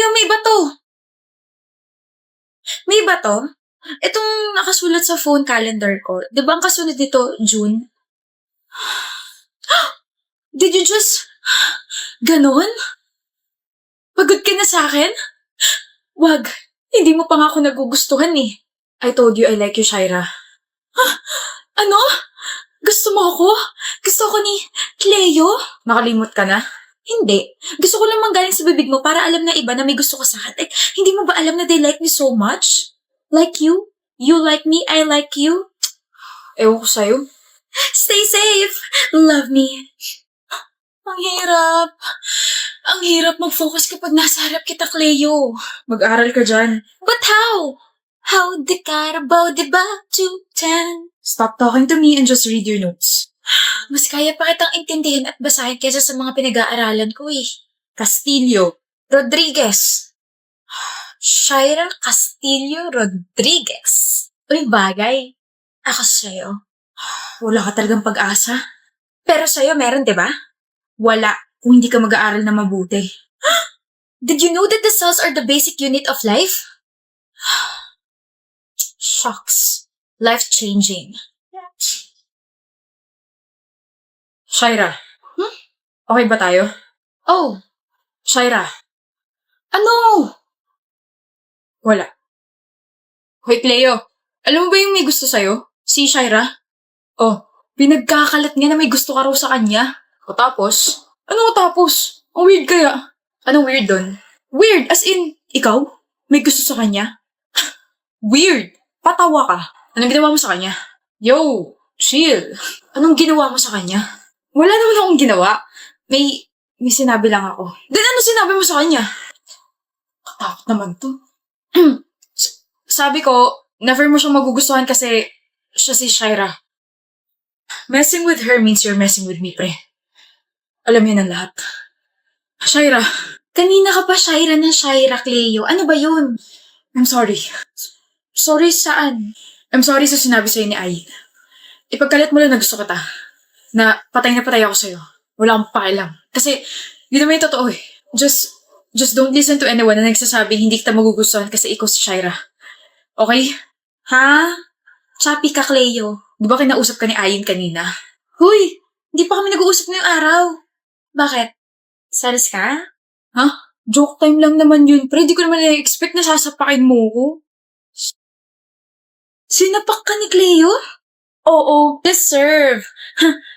Cleo, may bato! May bato? Itong nakasulat sa phone calendar ko. Di ba ang kasunod nito, June? Did you just... Ganon? Pagod ka na sa akin? Wag. Hindi mo pa nga ako nagugustuhan eh. I told you I like you, Shaira. Ano? Gusto mo ako? Gusto ko ni Cleo? Nakalimot ka na? Hindi. Gusto ko lang manggaling sa bibig mo para alam na iba na may gusto ka sa akin. Like, hindi mo ba alam na they like me so much? Like you? You like me, I like you? Ewan ko sa'yo. Stay safe! Love me. Ang hirap. Ang hirap mag-focus kapag nasa harap kita, Cleo. Mag-aral ka dyan. But how? How the Carabao de ba to 10? Stop talking to me and just read your notes. Mas kaya pa kitang intindihin at basahin kaysa sa mga pinag-aaralan ko eh. Castillo Rodriguez. Shaira Castillo Rodriguez. Uy, bagay. Ako sa'yo. Wala ka talagang pag-asa. Pero sa'yo meron, di ba? Wala kung hindi ka mag-aaral na mabuti. Did you know that the cells are the basic unit of life? Shocks. Life-changing. Shaira. Okay ba tayo? Oh. Shaira. Ano? Wala. Hoy, Cleo. Alam mo ba yung may gusto sa'yo? Si Shaira? Oh, pinagkakalat niya na may gusto ka raw sa kanya. O tapos? Ano tapos? Ang weird kaya. Anong weird dun? Weird as in, ikaw? May gusto sa kanya? Weird. Patawa ka. Anong ginawa mo sa kanya? Yo, chill. Anong ginawa mo sa kanya? Wala naman akong ginawa. May sinabi lang ako. Then ano sinabi mo sa kanya? Katakot naman to. Sabi ko, never mo siyang magugustuhan kasi siya si Shaira. Messing with her means you're messing with me, pre. Alam yun ang lahat. Shaira. Kanina ka pa Shaira ng Shaira, Cleo. Ano ba yun? I'm sorry. Sorry saan? I'm sorry sa sinabi sa'yo ni Ay. Ipagkalit mo lang na gusto kita. Na patay ako sa'yo. Wala akong pakialam. Kasi, yun naman yung totoo eh. Just don't listen to anyone na nagsasabing hindi kita magugustuhan kasi ikaw si Shaira. Okay? Ha? Chappy ka, Cleo. Di ba kinausap ka ni Ayin kanina? Huy! Hindi pa kami nag-uusap ngayong araw. Bakit? Salas ka? Ha? Joke time lang naman yun, pre. Di ko naman na-expect na sasapakin mo ko. Sinapak ka ni Cleo? Oo, deserve.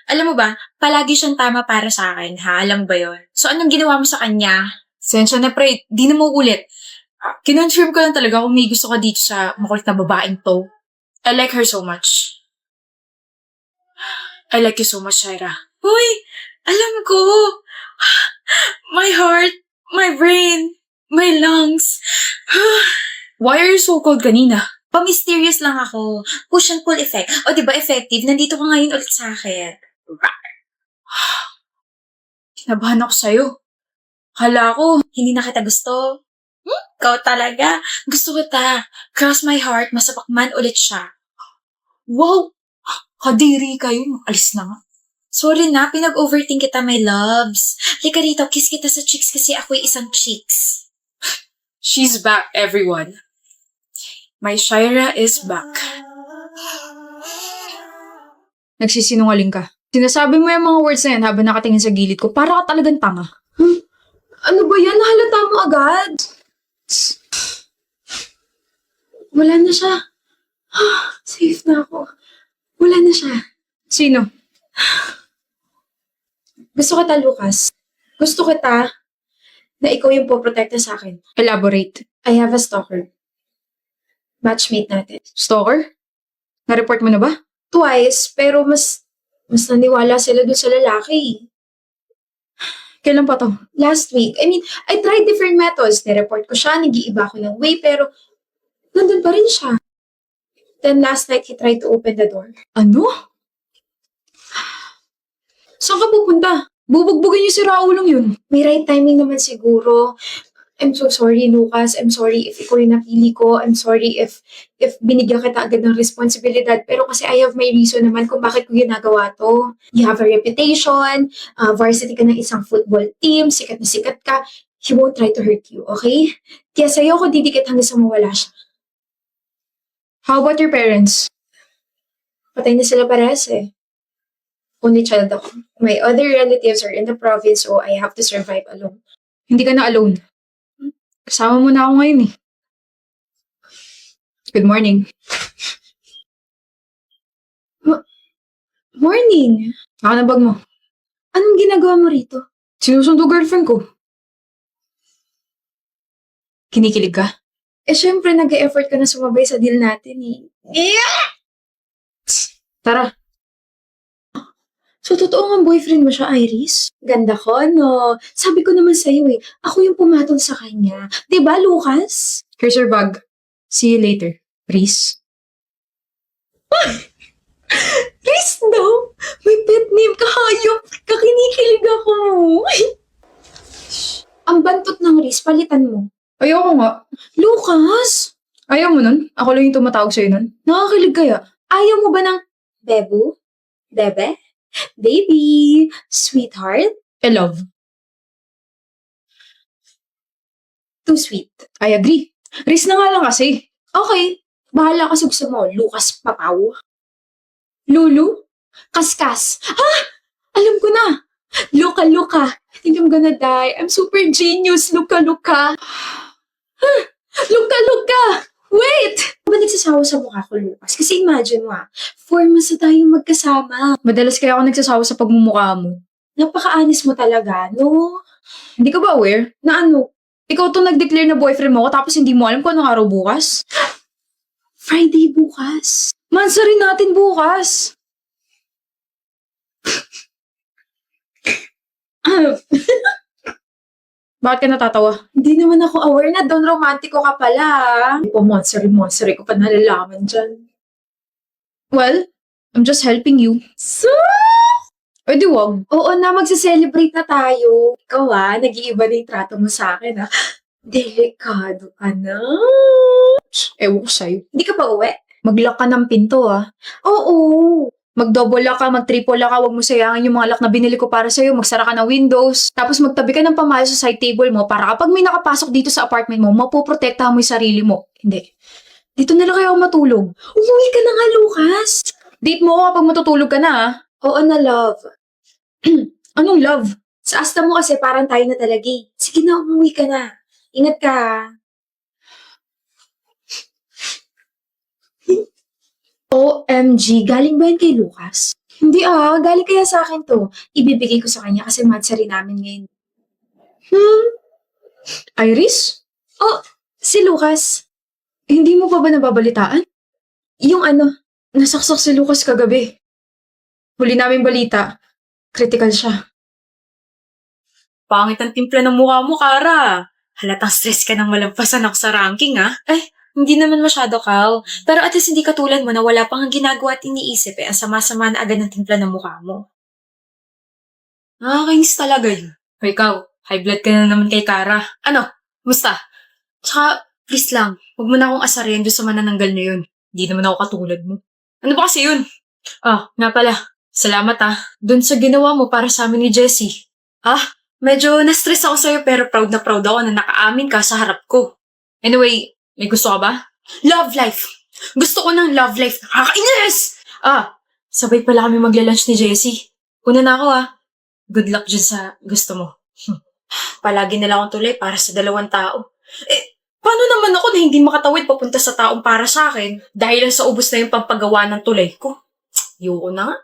Alam mo ba, palagi siyang tama para sa akin, ha? Alam ba yon? So, anong ginawa mo sa kanya? Sensya na, pre. Di na mo ulit. Kinonfirm ko lang talaga kung may gusto ka dito sa makulit na babaeng to. I like her so much. I like you so much, Shaira. Uy! Alam ko! My heart, my brain, my lungs. Why are you so cold kanina? Pa-mysterious lang ako. Push and pull effect. O diba effective? Nandito ka ngayon ulit sa akin. Kinabahan ako sa'yo. Hala ko, hindi na kita gusto. Ikaw talaga. Gusto kita. Cross my heart, masapakman ulit siya. Wow! Kadiri kayo. Alis na nga. Sorry na, pinag-overthink kita, my loves. Lika rito, kiss kita sa cheeks kasi ako'y isang cheeks. She's back, everyone. My Shaira is back. Nagsisinungaling ka. Sinasabi mo yung mga words na yan habang nakatingin sa gilid ko. Para ka talagang tanga. Ano ba yan? Nahalata mo agad. Wala na siya. Safe na ako. Wala na siya. Sino? Gusto kita, Lucas. Gusto kita na ikaw yung poprotekta sa akin. Elaborate. I have a stalker. Matchmate natin. Stalker? Na-report mo na ba? Twice, pero mas naniwala sila dun sa lalaki. Kailan pa to? Last week. I mean, I tried different methods. Nireport ko siya, nag-iiba ko ng way, pero nandun pa rin siya. Then last night, he tried to open the door. Ano? Saan ka pupunta? Bubugbugin niyo si Raulong yun. May right timing naman siguro. I'm so sorry, Lucas. I'm sorry if ikaw yung napili ko. I'm sorry if binigyan kita agad ng responsibilidad. Pero kasi I have my reason naman kung bakit ko ginagawa to. You have a reputation. Varsity ka ng isang football team. Sikat na sikat ka. He won't try to hurt you, okay? Kaya sa'yo ako didikit hanggang sa mawala siya. How about your parents? Patay na sila parehas eh. Only child ako. My other relatives are in the province, so I have to survive alone. Hindi ka na alone. Kasama mo na ako ngayon eh. Good morning. Morning! Ako na bag mo. Anong ginagawa mo rito? Sinusundo girlfriend ko. Kinikilig ka? Eh, syempre, nag-e-effort ka na sumabay sa deal natin eh. Tara. So, totoo nga boyfriend mo siya, Iris? Ganda ko, no? Sabi ko naman sa'yo eh, ako yung pumatol sa kanya. Diba, Lucas? Here's your bag. See you later. Reese. Chris daw! May pet name ka, hayop! Kakinikilig ako! Ang bantot ng Riz, palitan mo. Ayoko nga. Lucas! Ayaw mo nun? Ako lang yung tumatawag sa'yo nun. Nakakilig kaya? Ayaw mo ba ng Bebu? Bebe? Baby? Sweetheart? I love. Too sweet. I agree. Reese na nga lang kasi. Okay. Bahala ka sa gusto mo. Lucas Papaw. Lulu? Kaskas. Ha? Alam ko na. Luka, Luka. I think I'm gonna die. I'm super genius. Luka, Luka. Luka, Luka! Wait! Ba nagsasawa sa mukha ko, Lucas? Kasi imagine mo 4 months na tayong magkasama. Madalas kaya ako nagsasawa sa pagmumukha mo. Napaka-anis mo talaga, no? Hindi ka ba aware? Na ano? Ikaw to nag-declare na boyfriend mo ako tapos hindi mo alam kung anong araw bukas? Friday bukas. Mansa rin natin bukas. Bakit ka natatawa? Hindi naman ako aware na doon romantiko ka pala. Monster ko pa nalalaman dyan. Well, I'm just helping you. So? Pwede wag. Oo na, magse-celebrate na tayo. Ikaw nag-iiba na yung trato mo sa akin Delikado ka na. Ewan ko sa'yo. Hindi ka pa uwi? Mag-lock ka ng pinto Oo. Mag-double lock ka, mag-triple lock ka, wag mo sayangin yung mga lock na binili ko para sa'yo, magsara ka ng windows, tapos magtabi ka ng pamalas sa side table mo para kapag may nakapasok dito sa apartment mo, mapoprotektahan mo yung sarili mo. Hindi. Dito na lang kayo ako matulog. Umuwi ka na nga, Lucas. Date mo ako kapag matutulog ka na Oo na, love. Anong love? Sa asta mo kasi parang tayo na talaga eh. Sige na, umuwi ka na. Ingat ka OMG, galing ba yan kay Lucas? Hindi galing kaya sa akin to. Ibibigay ko sa kanya kasi matcha rin namin ngayon. Iris? Oh, si Lucas. Hindi mo pa ba nababalitaan? Yung Nasaksak si Lucas kagabi. Huli namin balita. Critical siya. Pangit ang timpla ng mukha mo, Kara. Halatang stress ka nang malampasan ako sa ranking, Hindi naman masyado, Kal. Pero at least hindi katulad mo na wala pang ginagawa at iniisip ang sama-sama na agad ng timpla ng mukha mo. Nakakainis talaga yun. O ikaw, high blood ka na naman kay Kara. Ano? Musta? Tsaka, please lang, huwag mo na akong asarin doon sa manananggal na yun. Hindi naman ako katulad mo. Ano ba kasi yun? Nga pala. Salamat doon sa ginawa mo para sa amin ni Jessie. Medyo na-stress ako sa'yo pero proud na proud ako na nakaamin ka sa harap ko. Anyway, may gusto ka ba? Love life! Gusto ko ng love life. Nakakainis! Sabay pala kami magla-lunch ni Jessie. Una na ako Good luck dyan sa gusto mo. Palagi na lang akong tulay para sa 2 tao. Paano naman ako na hindi makatawid papunta sa taong para sa akin dahil lang sa ubos na yung pampagawa ng tulay ko? Ayoko na nga.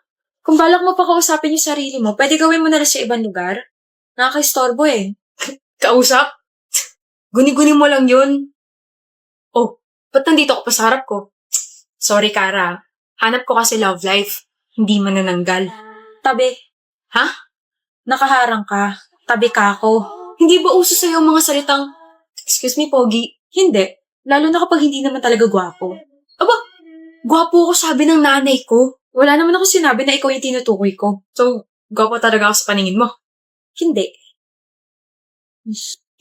Kung balak mo pa kausapin yung sarili mo, pwede gawin mo na lang sa ibang lugar. Nakaka-istorbo Kausap? Guni-guni mo lang yun. Ba't nandito ko pa sa harap ko? Sorry, Kara. Hanap ko kasi love life. Hindi manananggal. Tabi. Nakaharang ka. Tabi ka ako. Hindi ba uso sa'yo ang mga salitang, excuse me, Pogi? Hindi. Lalo na kapag hindi naman talaga gwapo. Gwapo ako sabi ng nanay ko. Wala naman ako sinabi na ikaw yung tinutukoy ko. So, gwapo talaga ako sa paningin mo. Hindi.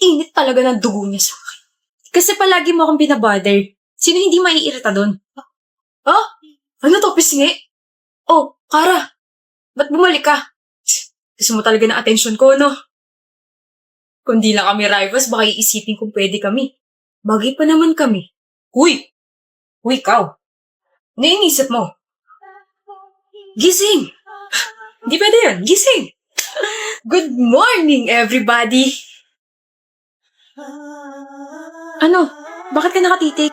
Init talaga ng dugo niya sa akin. Kasi palagi mo akong binabother. Sino hindi maiirita doon? Ano to, pisngi? Kara. Ba't bumalik ka? Gusto mo talaga ng atensyon ko, no? Kung di lang kami rivals, baka iisipin kung pwede kami. Bagay pa naman kami. Uy! Uy, ikaw! Ano yung inisip mo? Gising! Di pwede yan. Gising! Good morning, everybody! Ano? Bakit ka nakatitik?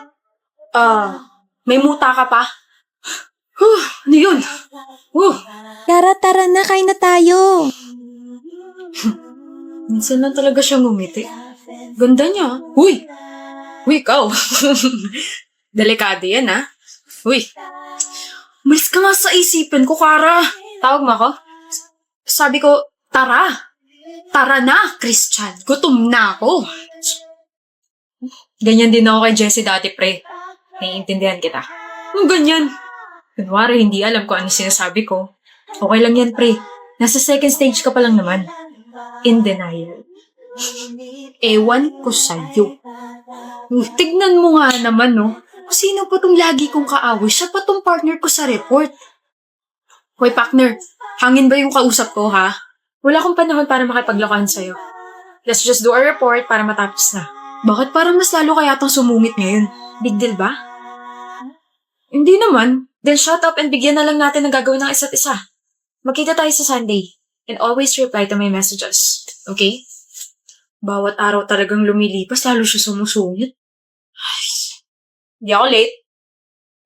May muta ka pa? Ano yun? Tara, tara na, kain na tayo. Minsan lang talaga siya ngumiti. Ganda niya. Uy! Uy, ikaw! Delikado yan, ha? Uy! Umalis ka nga sa isipin ko, Kara! Tawag mo ako? Sabi ko, tara! Tara na, Christian! Gutom na ako! Ganyan din ako kay Jessie dati, pre. Naiintindihan kita. Ang ganyan. Kunwari, hindi alam kung ano sinasabi ko. Okay lang yan, pre. Nasa second stage ka pa lang naman. In denial. Ewan ko sa'yo. Tignan mo nga naman, no? Kung sino pa tong lagi kong kaaway, siya pa tong partner ko sa report. Hoy, partner. Hangin ba yung kausap ko, ha? Wala akong panahon para makipaglokohan sa'yo. Let's just do our report para matapos na. Bakit parang mas lalo kaya tang sumungit ngayon? Big deal ba? Hindi naman. Then shut up and bigyan na lang natin ng gagawin ng isa't isa. Magkita tayo sa Sunday. And always reply to my messages. Okay? Bawat araw talagang lumilipas, lalo siya sumusungit. Ay, hindi ako late.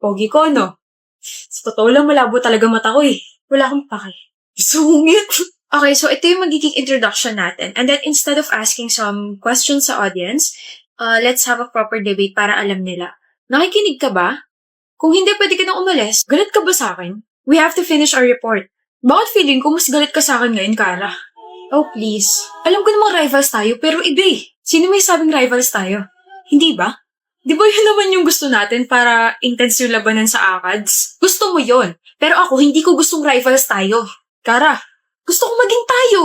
Pogi ko, no? Sa totoo lang, malabo talaga mata ko eh. Wala akong pake. Sungit! Okay, so ito yung magiging introduction natin. And then instead of asking some questions sa audience, let's have a proper debate para alam nila. Nakikinig ka ba? Kung hindi, pwede ka nang umalis. Galit ka ba sa akin? We have to finish our report. Bakit feeling ko mas galit ka sa akin ngayon, Kara? Oh, please. Alam ko namang rivals tayo, pero iba eh. Sino may sabing rivals tayo? Hindi ba? Di ba yun naman yung gusto natin para intense yung labanan sa ACADS? Gusto mo yon. Pero ako, hindi ko gustong rivals tayo. Kara, gusto ko maging tayo.